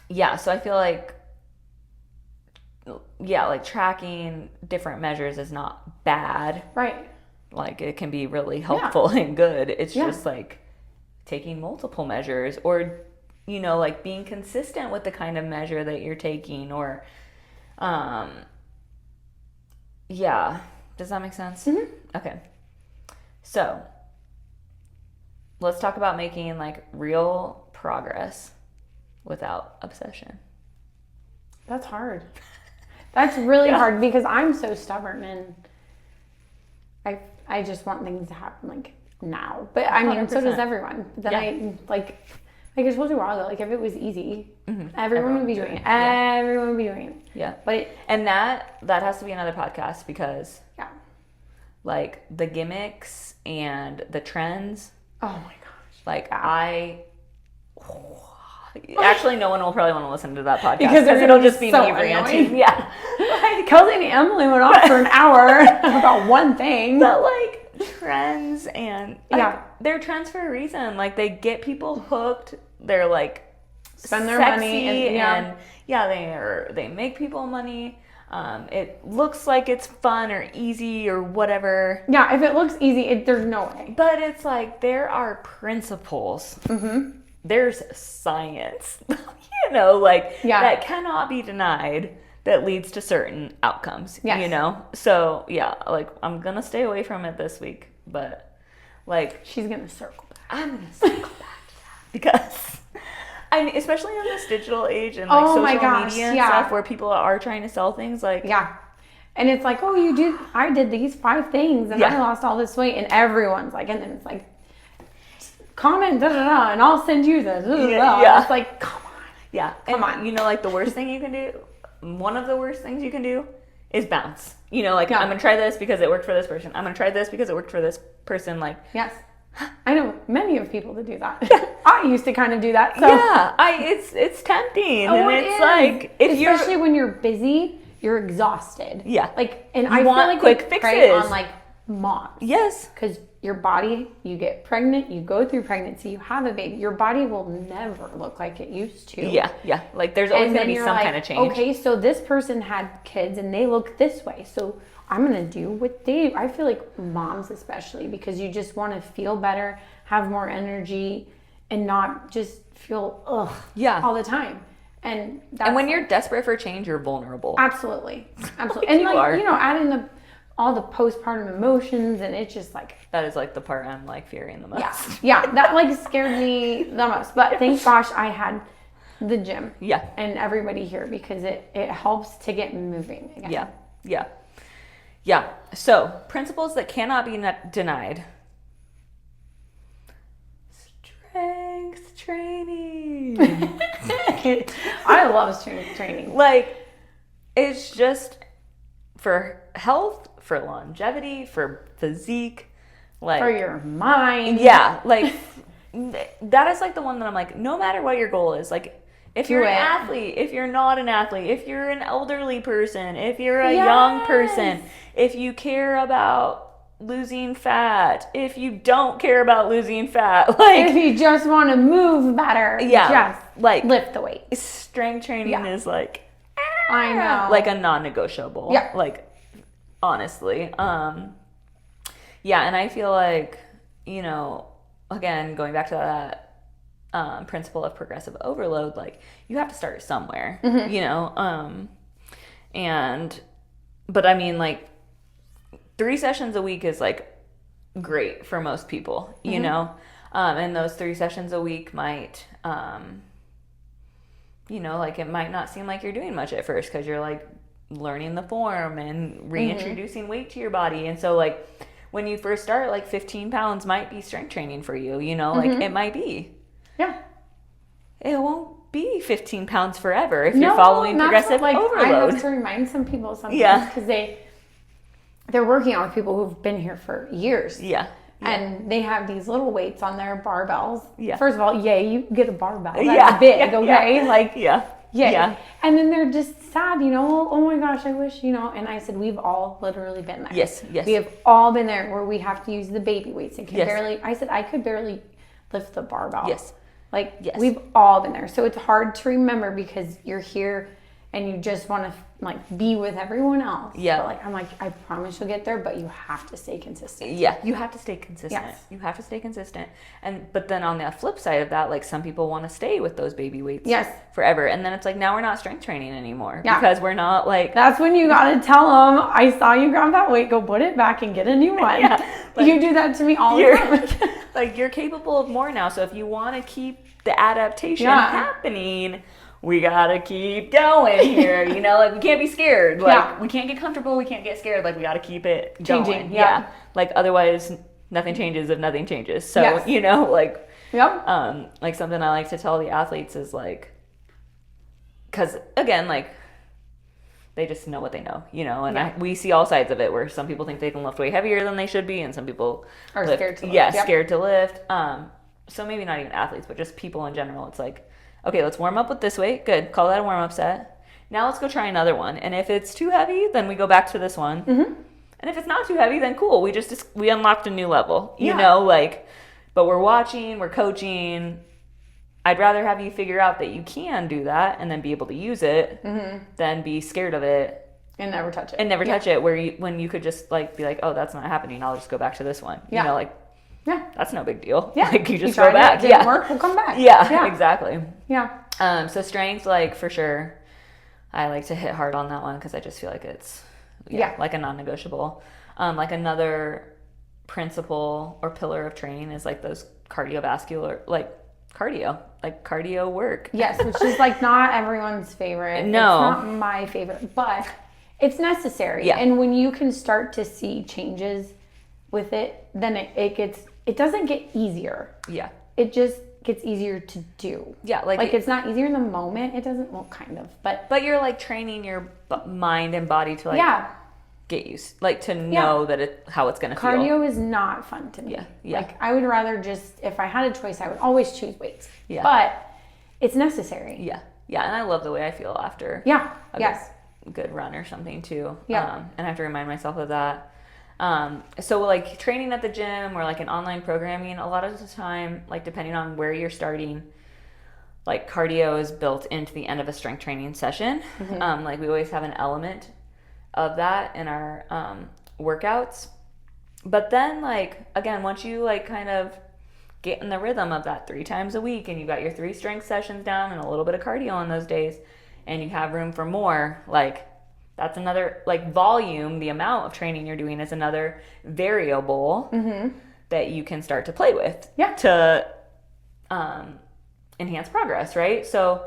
yeah, so I feel like, yeah, like tracking different measures is not bad. Right. Like it can be really helpful and good. It's Yeah. just like taking multiple measures or, you know, like being consistent with the kind of measure that you're taking or, yeah. Does that make sense? Mm-hmm. Okay. So let's talk about making like real progress without obsession. That's hard. That's really Yeah. hard because I'm so stubborn and I just want things to happen like now. But I mean, so does 100%. everyone. But then Yeah. I like I told you a while ago, like if it was easy, everyone Everyone would be would do doing it. it. Yeah. Everyone would be doing it. Yeah. But it, And that has to be another podcast because yeah. like the gimmicks and the trends, Oh my gosh. like actually no one will probably want to listen to that podcast Because they're it'll gonna be just be so me ranting. annoying. Yeah. Kelsey and Emily went off for an hour about one thing. But like trends and like, Yeah. they're trends for a reason. Like they get people hooked. They're like Spend their sexy money and they make people money. It looks like it's fun or easy or whatever. Yeah, if it looks easy, there's no way. But it's like there are principles. Mm-hmm. There's science, you know, like Yeah. that cannot be denied that leads to certain outcomes, Yes. you know? So yeah, like I'm going to stay away from it this week, but like She's gonna circle back. I'm going to circle back to that because I mean, especially in this digital age and like Oh my social gosh, media and yeah. stuff where people are trying to sell things like, Yeah. And it's like, oh, I did these 5 things and Yeah. I lost all this weight, and everyone's like, and then it's like, comment, da da da, and I'll send you this. Da, da, da. Yeah. It's like, come on. yeah. Come and on. you know, like the worst thing you can do, one of the worst things you can do is bounce. You know, like Yeah. I'm going to try this because it worked for this person. I'm going to try this because it worked for this person. Like, Yes. I know many of people that do that. I used to kind of do that. So. yeah, it's tempting, Oh, and it it's is. like if especially you're when you're busy, you're exhausted. Yeah. Like, and You I feel want like quick they prey fixes. on like moms. yes, Because your body, you get pregnant, you go through pregnancy, you have a baby, your body will never look like it used to. yeah, like there's always And going to then be you're some like, kind of change. okay, so this person had kids and they look this way, so I'm gonna do what they do. I feel like moms especially, because you just want to feel better, have more energy, and not just feel Yeah. all the time. And that's And when you're desperate for change, you're vulnerable. absolutely, absolutely, Like and you like are. you know, adding all the postpartum emotions, and it's just like. That is like the part I'm like fearing the most. Yeah, that like scared me the most. But thank gosh I had the gym. Yeah. And everybody here, because it helps to get moving again. Yeah. So, principles that cannot be denied. Strength training. I love strength training. Like, it's just for health, for longevity, for physique. Like, For your mind. yeah, like that is like the one that I'm like, no matter what your goal is, like if you're Do an it. athlete, if you're not an athlete, if you're an elderly person, if you're a Yes. young person, if you care about losing fat, if you don't care about losing fat, If like you just want to move better, Yeah, just like- lift the weight. strength training Yeah. is like I know. like a non-negotiable. Yeah. Like honestly. Yeah, and I feel like, you know, again, going back to that principle of progressive overload, like you have to start somewhere, you know? But I mean, like 3 sessions a week is like great for most people, you know? And those 3 sessions a week might, you know, like it might not seem like you're doing much at first because you're like learning the form and reintroducing weight to your body. And so like when you first start, like 15 pounds might be strength training for you, you know, like it might be. yeah. It won't be 15 pounds forever if you're following that's progressive what, like, I overload. have to remind some people sometimes Yeah. because they're working out with people who've been here for years. Yeah. And they have these little weights on their barbells. Yeah. First of all, yay, you get a barbell. That's Yeah. big, Yeah. okay? Like, Yeah. yay. Yeah. And then they're just sad, oh my gosh, I wish, And I said, we've all literally been there. Yes. We have all been there where we have to use the baby weights and Yes. I said, I could barely lift the barbell. Yes. Like, Yes. we've all been there. So it's hard to remember because you're here and you just want to be with everyone else. Yeah. But I'm like, I promise you'll get there, but you have to stay consistent. Yeah, you have to stay consistent. Yes. You have to stay consistent. But then on the flip side of that, like some people want to stay with those baby weights Yes. forever. And then it's like, now we're not strength training anymore Yeah. because we're not like, That's when you got to tell them, I saw you grab that weight, go put it back and get a new one. Yeah, like, you do that to me all the you're, time. like you're capable of more now. So if you want to keep the adaptation Yeah. happening, we gotta keep going here. Like we can't be scared. Like Yeah. we can't get comfortable. We can't get scared. Like we gotta keep it Changing, going. yeah. Like otherwise nothing changes if nothing changes. So, Yes. like, Yep. like something I like to tell the athletes is like, cause again, like they just know what they know, and Yeah. we see all sides of it where some people think they can lift way heavier than they should be. And some people Are lift, scared to lift. Yeah. Yep. Scared to lift. So maybe not even athletes, but just people in general. It's like, okay, let's warm up with this weight. Good. Call that a warm up set. Now let's go try another one. And if it's too heavy, then we go back to this one. Mm-hmm. And if it's not too heavy, then cool. We unlocked a new level, Yeah. But we're watching, we're coaching. I'd rather have you figure out that you can do that and then be able to use it than be scared of it And never touch it. and never touch it. When you could just be like, oh, that's not happening. I'll just go back to this one. Yeah. Yeah. That's no big deal. Yeah. Like you just tried go back. It, didn't work, we'll come back. Yeah, exactly. Yeah. So strength, for sure, I like to hit hard on that one because I just feel like it's like a non-negotiable. Like another principle or pillar of training is like those cardiovascular, cardio work. Yes, which is not everyone's favorite. No. It's not my favorite, but it's necessary. Yeah. And when you can start to see changes with it, then it doesn't get easier. Yeah. It just gets easier to do. Yeah. It's not easier in the moment. It doesn't, well, kind of, but you're training your mind and body to get used, to know that how it's going to feel. cardio is not fun to me. Yeah. I would rather just, if I had a choice, I would always choose weights. Yeah. But it's necessary. Yeah. Yeah. And I love the way I feel after Yeah. a Yes. good run or something too. Yeah. And I have to remind myself of that. So training at the gym or in online programming, a lot of the time, depending on where you're starting, cardio is built into the end of a strength training session. Mm-hmm. We always have an element of that in our workouts. But then again, once you kind of get in the rhythm of that 3 times a week and you got your 3 strength sessions down and a little bit of cardio on those days and you have room for more, that's another volume. The amount of training you're doing is another variable that you can start to play with to enhance progress, right? So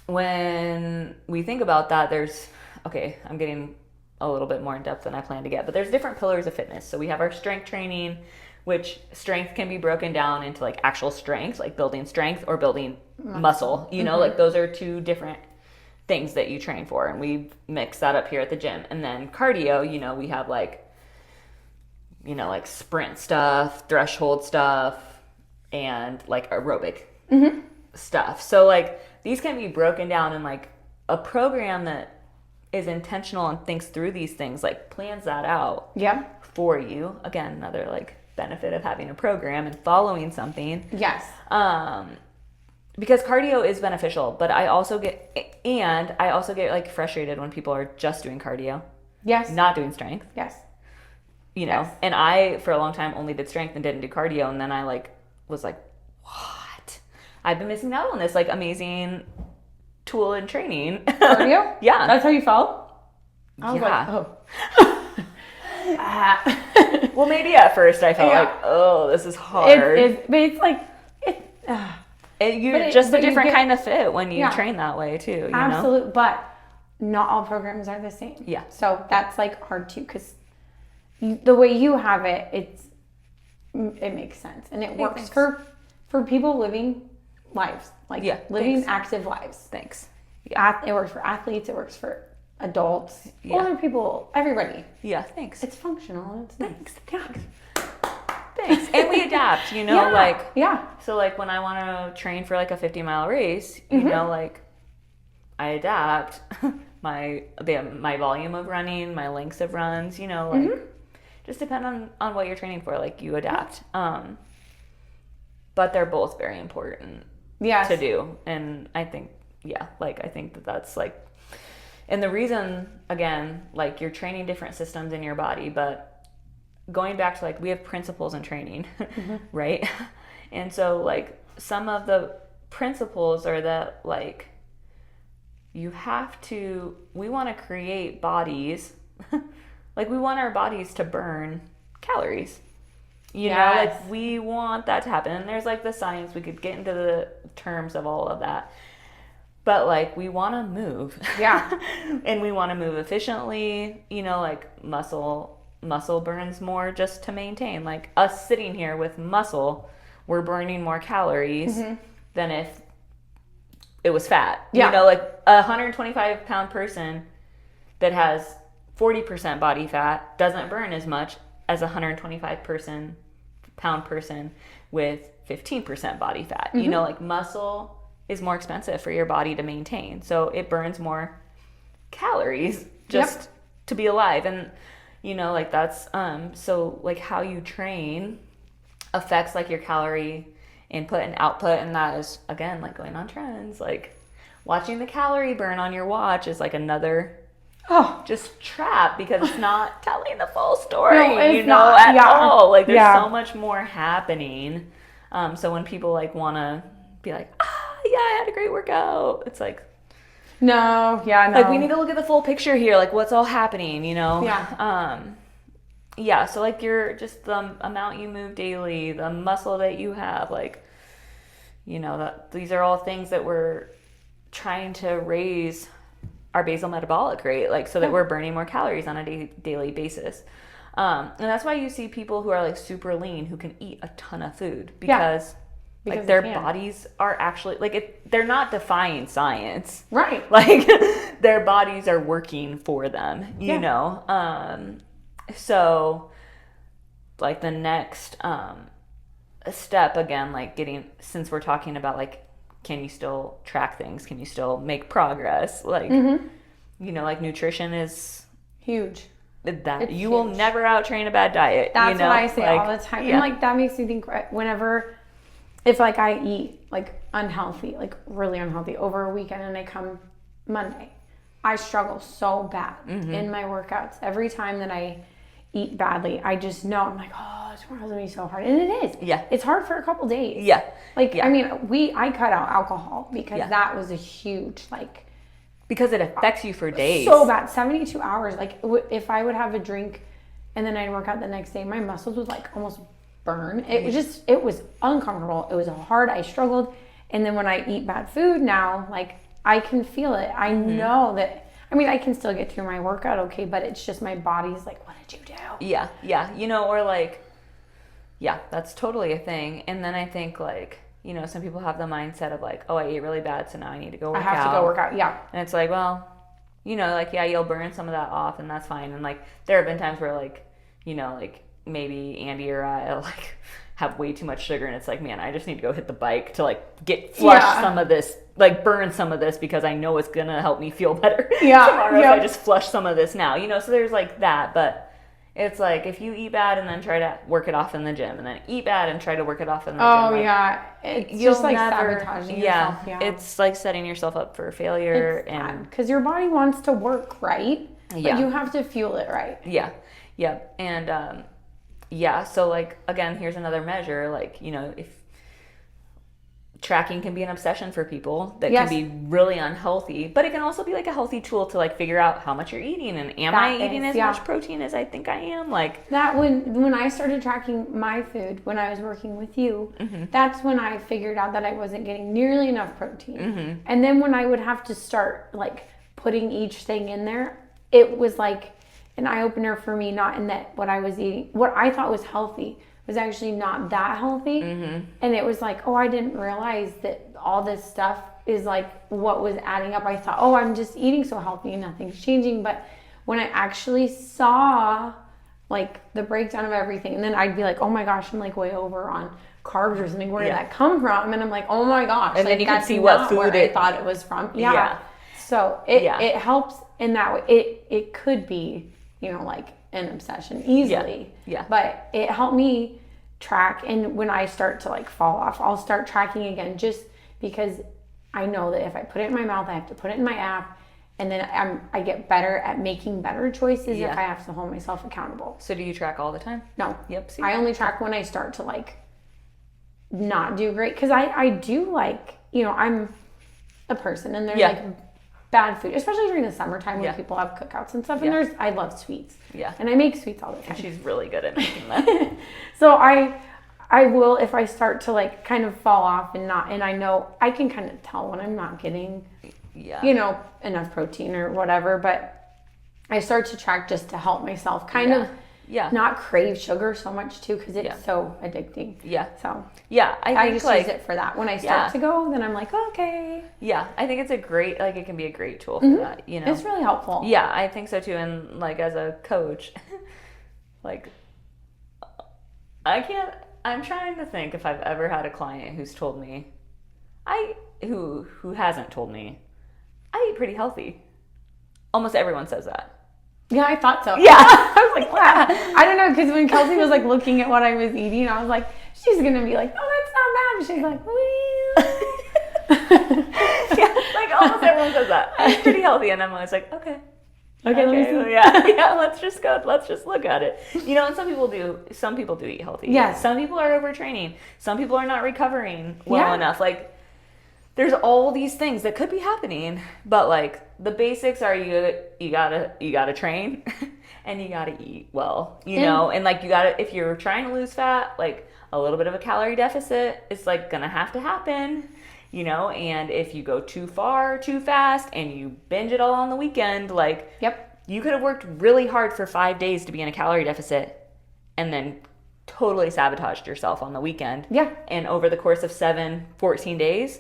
when we think about that, I'm getting a little bit more in depth than I planned to get, but there's different pillars of fitness. So we have our strength training, which strength can be broken down into actual strength, building strength or building muscle. Those are 2 different things that you train for, and we mix that up here at the gym. And then cardio, we have sprint stuff, threshold stuff, and aerobic stuff. So these can be broken down in a program that is intentional and thinks through these things, plans that out for you. Again, another benefit of having a program and following something. Yes. Because cardio is beneficial, but I also get frustrated when people are just doing cardio, Yes. not doing strength, Yes. Yes. And I, for a long time, only did strength and didn't do cardio. And then I was what? I've been missing out on this amazing tool in training. Cardio? Yeah. That's how you felt? I was Well, maybe at first I felt oh, this is hard. But it's a different kind of fit when you train that way too. Absolutely. But not all programs are the same. Yeah. So that's hard too, because the way you have it, it makes sense. And it works for people living lives, living active lives. Thanks. It works for athletes. It works for adults, Yeah. older people, everybody. Yeah, thanks. It's functional. It's nice. Thanks. Thanks. And we adapt, you know, Yeah. like, Yeah. so like when I want to train for like a 50-mile race, you know, like I adapt my volume of running, my lengths of runs, you know, like just depend on what you're training for, like you adapt. But they're both very important Yes. to do. And I think, yeah, like I think that that's like, and the reason, again, like you're training different systems in your body, but going back to like, we have principles in training, right? And so like some of the principles are that like, we want to create bodies, like we want our bodies to burn calories. You know, Yes. like we want that to happen. And there's like the science, we could get into the terms of all of that. But like we want to move. Yeah. And we want to move efficiently, you know, like muscle burns more just to maintain. Like us sitting here with muscle, we're burning more calories than if it was fat. Yeah. You know, like a 125-pound person that has 40% body fat doesn't burn as much as a 125-pound person with 15% body fat. You know, like muscle is more expensive for your body to maintain. So it burns more calories just to be alive. And, you know, like that's, so like how you train affects like your calorie input and output. And that is, again, like going on trends, like watching the calorie burn on your watch is like another just trap because it's not telling the full story, No, it's you know, not. at Yeah. all. Like there's Yeah. so much more happening. So when people like want to be like, yeah, I had a great workout. It's like, No. Yeah. No. like we need to look at the full picture here. Like what's all happening, you know? Yeah. Yeah. So like you're just the amount you move daily, the muscle that you have, like, you know, that these are all things that we're trying to raise our basal metabolic rate, like so that we're burning more calories on a daily basis. And that's why you see people who are like super lean who can eat a ton of food because like Because their they can. bodies are actually like they're not defying science. Right. Like their bodies are working for them, you Yeah. know? So like the next step, again, like since we're talking about like, can you still track things? Can you still make progress? Like, you know, like nutrition is Huge. that It's you will huge. never outtrain a bad diet. That's you know? what I say Like, all the time. yeah. And like that makes me think whenever, if like I eat like unhealthy, like really unhealthy over a weekend and I come Monday, I struggle so bad in my workouts. Every time that I eat badly, I just know I'm like, oh, tomorrow's gonna be so hard. And it is. Yeah. It's hard for a couple days. Yeah. Like, Yeah. I mean, I cut out alcohol because Yeah. that was a huge, like, Because it affects you for days. so bad. 72 hours. Like, if I would have a drink and then I'd work out the next day, my muscles would like almost burn. It was just, it was uncomfortable. It was hard. I struggled. And then when I eat bad food now, like, I can feel it. I know that, I mean, I can still get through my workout okay, but it's just my body's like, what did you do? Yeah. Yeah. You know, or like, yeah, that's totally a thing. And then I think like, you know, some people have the mindset of like, oh, I ate really bad, so now I need to go work I have out. to go work out. Yeah. And it's like, well, you know, like, yeah, you'll burn some of that off and that's fine. And like, there have been times where like, you know, like maybe Andy or I like have way too much sugar and it's like, man, I just need to go hit the bike to like flush some of this, like burn some of this because I know it's going to help me feel better tomorrow if I just flush some of this now, you know? So there's like that, but it's like if you eat bad and then try to work it off in the gym and then eat bad and try to work it off in the gym. Oh, like, yeah. It's you'll just like never- sabotaging yourself. Yeah. It's like setting yourself up for failure and because your body wants to work right, Yeah. but you have to fuel it right. yeah. And yeah, so like again, here's another measure, like, you know, if tracking can be an obsession for people that Yes. can be really unhealthy, but it can also be like a healthy tool to like figure out how much you're eating and am I That eating is, as yeah. much protein as I think I am? Like That when I started tracking my food when I was working with you, that's when I figured out that I wasn't getting nearly enough protein. And then when I would have to start like putting each thing in there, it was like an eye opener for me. Not in that what I was eating, what I thought was healthy, was actually not that healthy. And it was like, oh, I didn't realize that all this stuff is like what was adding up. I thought, oh, I'm just eating so healthy and nothing's changing. But when I actually saw like the breakdown of everything, and then I'd be like, oh my gosh, I'm like way over on carbs or something. Where did that come from? And I'm like, oh my gosh. And like, then you can that's see what not food where I thought it was from. Yeah. So it helps in that way. It could be, you know, like an obsession easily. Yeah. But it helped me track, and when I start to like fall off, I'll start tracking again, just because I know that if I put it in my mouth, I have to put it in my app, and then I get better at making better choices if I have to hold myself accountable. So do you track all the time? No. Yep. See? I only track when I start to like not do great, because I do like, you know, I'm a person, and there's like bad food, especially during the summertime when people have cookouts and stuff, and I love sweets. Yeah. And I make sweets all the time. And she's really good at making that. So I will, if I start to like kind of fall off and I know I can kind of tell when I'm not getting, you know, enough protein or whatever, but I start to track just to help myself kind of not crave sugar so much too, because it's so addicting. Yeah. So I just like, use it for that. When I start to go, then I'm like, okay. Yeah, I think it's a great, like it can be a great tool for that, you know. It's really helpful. Yeah, I think so too. And like as a coach, like I'm trying to think if I've ever had a client who's told me, who hasn't told me, I eat pretty healthy. Almost everyone says that. Yeah, I thought so. Yeah. I was like, wow. I don't know, because when Kelsey was like looking at what I was eating, I was like, she's going to be like, oh, that's not bad. And she's like, well. Yeah, like almost everyone says that. I'm pretty healthy. And I'm always like, okay, let me see. Well, yeah, let's just look at it. You know, and some people do eat healthy. Yes. Some people are overtraining. Some people are not recovering well enough. Like, there's all these things that could be happening, but like the basics are you gotta train and you gotta eat well, you know, and like if you're trying to lose fat, like a little bit of a calorie deficit is like gonna have to happen, you know, and if you go too far too fast and you binge it all on the weekend, like you could have worked really hard for 5 days to be in a calorie deficit and then totally sabotaged yourself on the weekend. Yeah. And over the course of 14 days,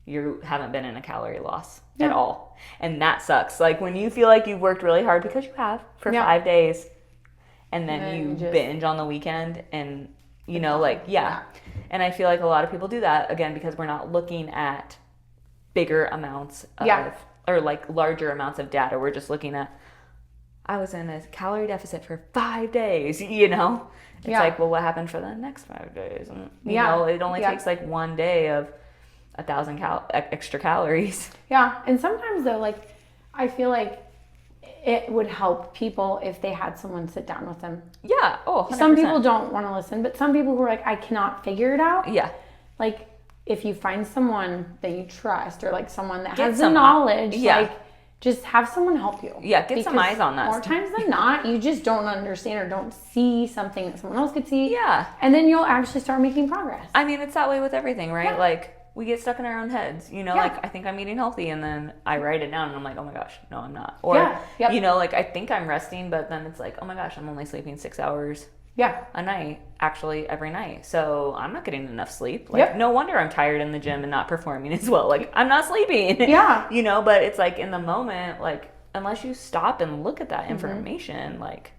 you haven't been in a calorie loss at all. And that sucks. Like when you feel like you've worked really hard, because you have, for 5 days, and then you binge on the weekend and, you know, like, And I feel like a lot of people do that, again, because we're not looking at bigger amounts of, or like larger amounts of data. We're just looking at, I was in a calorie deficit for 5 days, you know? It's like, well, what happened for the next 5 days? And, you know, it only takes like 1 day of 1,000 extra calories. Yeah, and sometimes though, like I feel like it would help people if they had someone sit down with them. Yeah. Oh, 100%. Some people don't want to listen, but some people who are like, I cannot figure it out. Yeah. Like if you find someone that you trust, or like someone that has the knowledge, like just have someone help you. Yeah, get some eyes on that. More times than not, you just don't understand or don't see something that someone else could see. Yeah. And then you'll actually start making progress. I mean, it's that way with everything, right? Yeah. Like we get stuck in our own heads, you know, like I think I'm eating healthy, and then I write it down and I'm like, oh my gosh, no, I'm not. Or, you know, like I think I'm resting, but then it's like, oh my gosh, I'm only sleeping 6 hours a night, actually every night. So I'm not getting enough sleep. Like no wonder I'm tired in the gym and not performing as well. Like I'm not sleeping. Yeah. You know, but it's like in the moment, like unless you stop and look at that information, like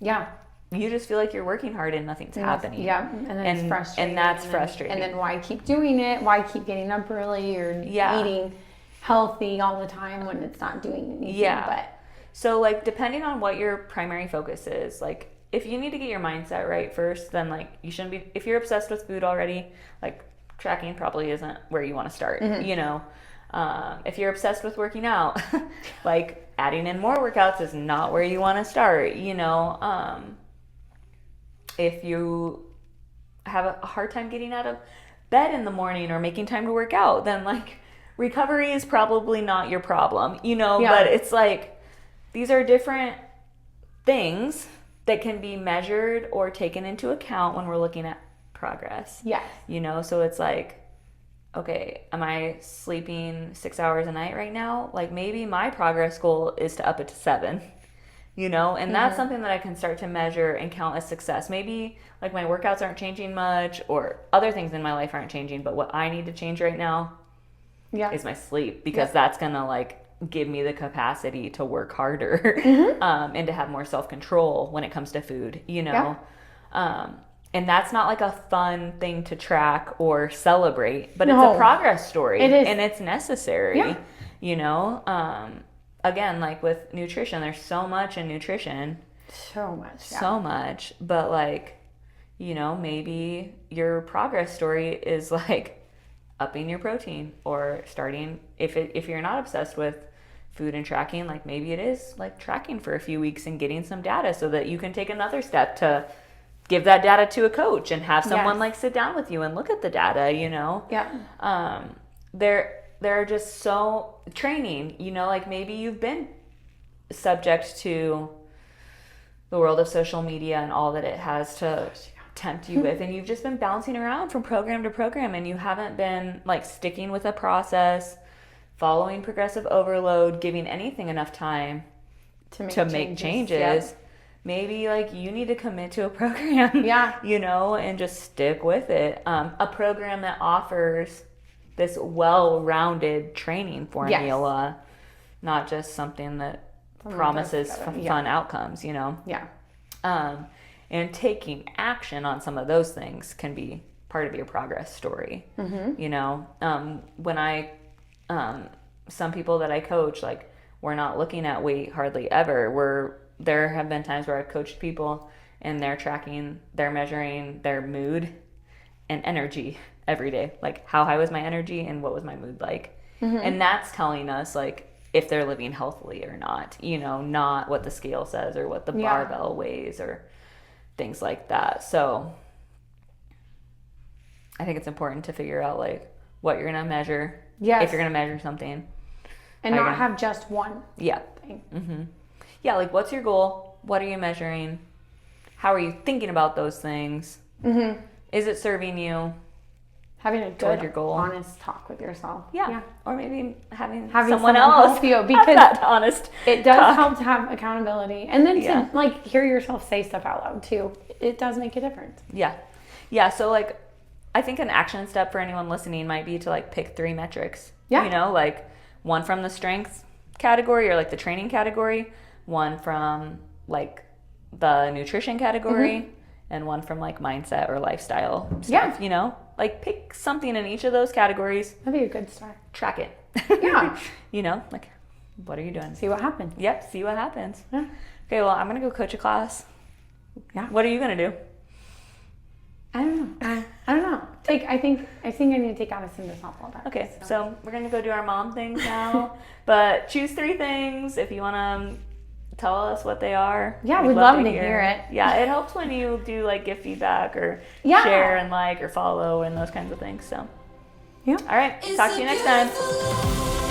you just feel like you're working hard and nothing's happening. Yeah, and then it's frustrating. And that's frustrating. And then why keep doing it? Why keep getting up early or eating healthy all the time when it's not doing anything? Yeah. But so like depending on what your primary focus is, like if you need to get your mindset right first, then like you shouldn't be, if you're obsessed with food already, like tracking probably isn't where you want to start, you know? If you're obsessed with working out, like adding in more workouts is not where you want to start, you know? If you have a hard time getting out of bed in the morning or making time to work out, then like recovery is probably not your problem, you know, but it's like, these are different things that can be measured or taken into account when we're looking at progress. Yes. You know, so it's like, okay, am I sleeping 6 hours a night right now? Like maybe my progress goal is to up it to 7. You know, and that's something that I can start to measure and count as success. Maybe like my workouts aren't changing much or other things in my life aren't changing, but what I need to change right now is my sleep, because that's gonna like give me the capacity to work harder and to have more self-control when it comes to food, you know. And that's not like a fun thing to track or celebrate, but it's a progress story. It is. And it's necessary, you know. Again, like with nutrition, there's so much in nutrition. So much. So much. But like, you know, maybe your progress story is like upping your protein, or starting, if you're not obsessed with food and tracking, like maybe it is like tracking for a few weeks and getting some data so that you can take another step to give that data to a coach and have someone like sit down with you and look at the data, you know. There are just so training, you know, like maybe you've been subject to the world of social media and all that it has to tempt you with, and you've just been bouncing around from program to program, and you haven't been like sticking with a process, following progressive overload, giving anything enough time to make changes. Maybe like you need to commit to a program, you know, and just stick with it. A program that offers this well-rounded training formula, not just something that promises fun outcomes, you know. And taking action on some of those things can be part of your progress story. You know, when some people that I coach, like, we're not looking at weight hardly ever. There have been times where I've coached people and they're measuring their mood and energy every day. Like, how high was my energy and what was my mood like? And that's telling us like if they're living healthily or not, you know, not what the scale says or what the barbell weighs or things like that. So I think it's important to figure out like what you're going to measure, if you're going to measure something. And not have just one thing. Yeah, like what's your goal? What are you measuring? How are you thinking about those things? Is it serving you? Having a toward good, your goal. honest talk with yourself. Or maybe having someone else help you, because have that honest it does talk. help to have accountability, and then to like hear yourself say stuff out loud too. It does make a difference. So like I think an action step for anyone listening might be to like pick 3 metrics. You know, like one from the strength category or like the training category, one from like the nutrition category, and one from like mindset or lifestyle stuff, you know? Like pick something in each of those categories. That'd be a good start. Track it. You know, like what are you doing? See what happens. See what happens. Okay, well, I'm going to go coach a class. What are you going to do? I don't know. I think I need to take Addison to softball practice. Okay, so we're going to go do our mom things now. But choose 3 things if you want to tell us what they are. We'd love to hear it. It helps when you do like give feedback or share and like or follow and those kinds of things. So all right, talk to you next time.